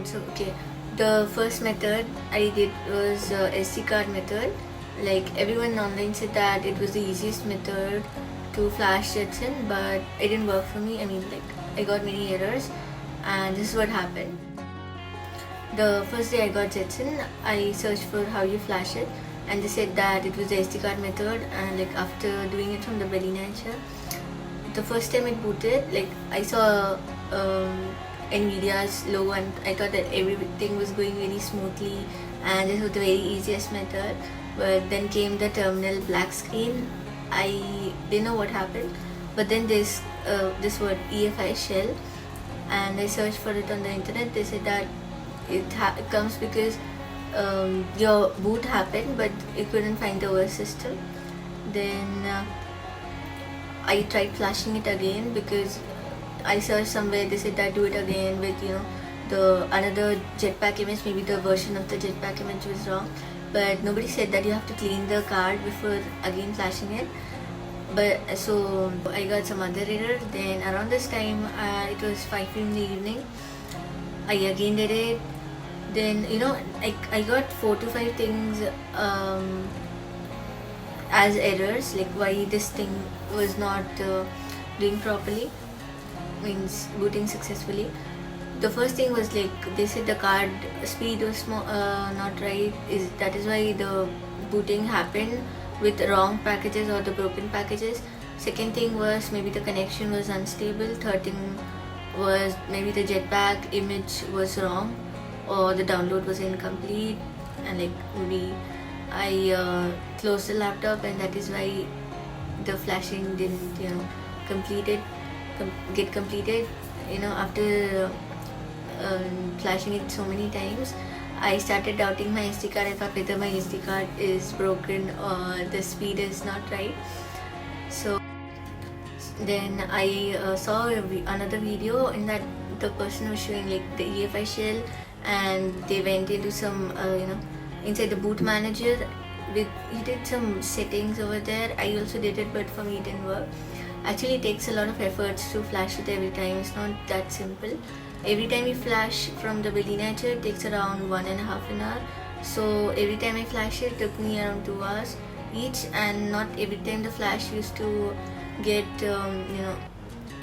Okay, the first method I did was SD card method. Like everyone online said that it was the easiest method to flash Jetson, but it didn't work for me. I mean, like I got many errors, and this is what happened. The first day I got Jetson, I searched for how you flash it, and they said that it was the SD card method. And like after doing it from the Belly Nature, the first time it booted, like I saw NVIDIA's logo and I thought that everything was going very smoothly and this was the very easiest method. But then came the terminal black screen. I didn't know what happened. But then this word EFI shell, and I searched for it on the internet. They said that it comes because your boot happened, but it couldn't find the OS system. Then I tried flashing it again because I searched somewhere. They said that do it again with the another jetpack image. Maybe the version of the jetpack image was wrong, but nobody said that you have to clean the card before again flashing it. But so I got some other error. Then around this time, it was 5 in the evening. I again did it. Then I got 4 to 5 things as errors, like why this thing was not doing properly, means booting successfully. The first thing was like they said the card speed was not right. That is why the booting happened with wrong packages or the broken packages. Second thing was maybe the connection was unstable. Third thing was maybe the jetpack image was wrong or the download was incomplete, and like maybe I closed the laptop and that is why the flashing didn't get completed. After flashing it so many times, I started doubting my SD card. I thought whether my SD card is broken or the speed is not right. So then I saw another video in that the person was showing like the EFI shell, and they went into some inside the boot manager. He did some settings over there. I also did it, but for me it didn't work. Actually, it takes a lot of efforts to flash it every time. It's not that simple. Every time we flash from the Belly Nature, it takes around 1.5 an hour. So every time I flash it took me around 2 hours each, and not every time the flash used to get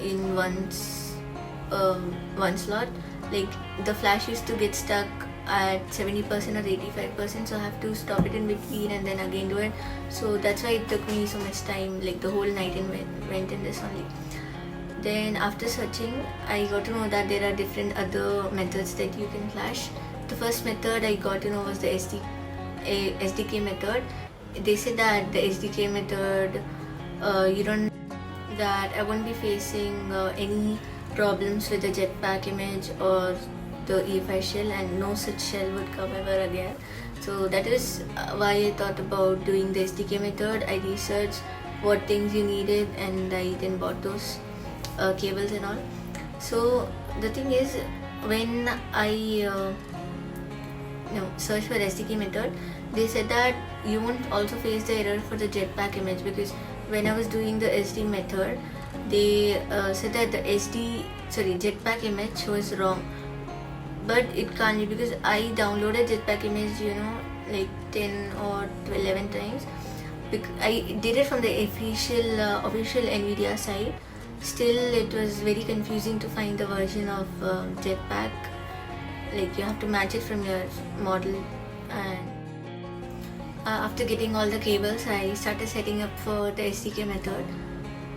in one slot. Like the flash used to get stuck at 70% or 85%, so I have to stop it in between and then again do it. So that's why it took me so much time, like the whole night went in this only. Then after searching, I got to know that there are different other methods that you can flash. The first method I got to know was the SDK method. They said that the SDK method, that I won't be facing any problems with the jetpack image or the EFI shell, and no such shell would come ever again. So that is why I thought about doing the SDK method. I researched what things you needed and I then bought those cables and all. So the thing is, when I search for SDK method, they said that you won't also face the error for the jetpack image, because when I was doing the SD method, they said that the jetpack image was wrong. But it can't be, because I downloaded jetpack image like 10 or 11 times. I did it from the official NVIDIA site. Still it was very confusing to find the version of jetpack. Like you have to match it from your model. And after getting all the cables, I started setting up for the SDK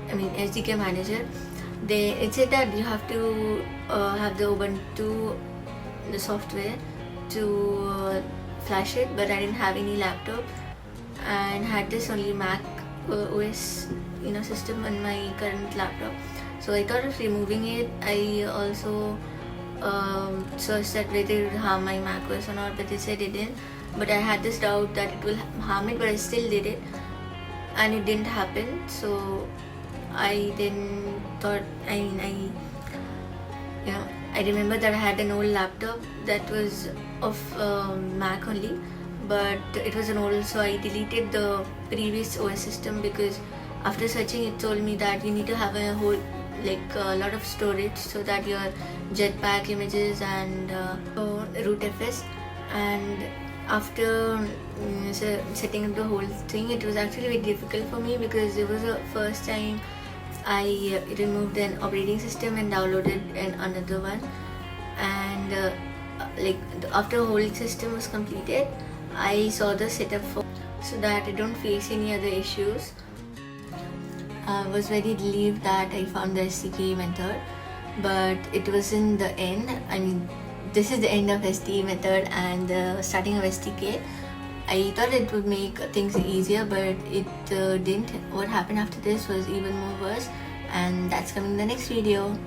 SDK Manager. It said that you have to have the Ubuntu, the software, to flash it, but I didn't have any laptop and had this only Mac OS system on my current laptop. So I thought of removing it. I also searched that whether it would harm my Mac OS or not, but they said it didn't. But I had this doubt that it will harm it, but I still did it and it didn't happen. So I then thought, I remember that I had an old laptop that was of Mac only, but it was an old, so I deleted the previous OS system, because after searching it told me that you need to have a whole like a lot of storage so that your Jetpack images and rootfs. And after setting up the whole thing, it was actually very difficult for me because it was the first time I removed an operating system and downloaded another one. And after the whole system was completed, I saw the setup so that I don't face any other issues. I was very relieved that I found the SDK method, but it wasn't the end. I mean, this is the end of SDK method and the starting of SDK. I thought it would make things easier, but it didn't. What happened after this was even more worse, and that's coming in the next video.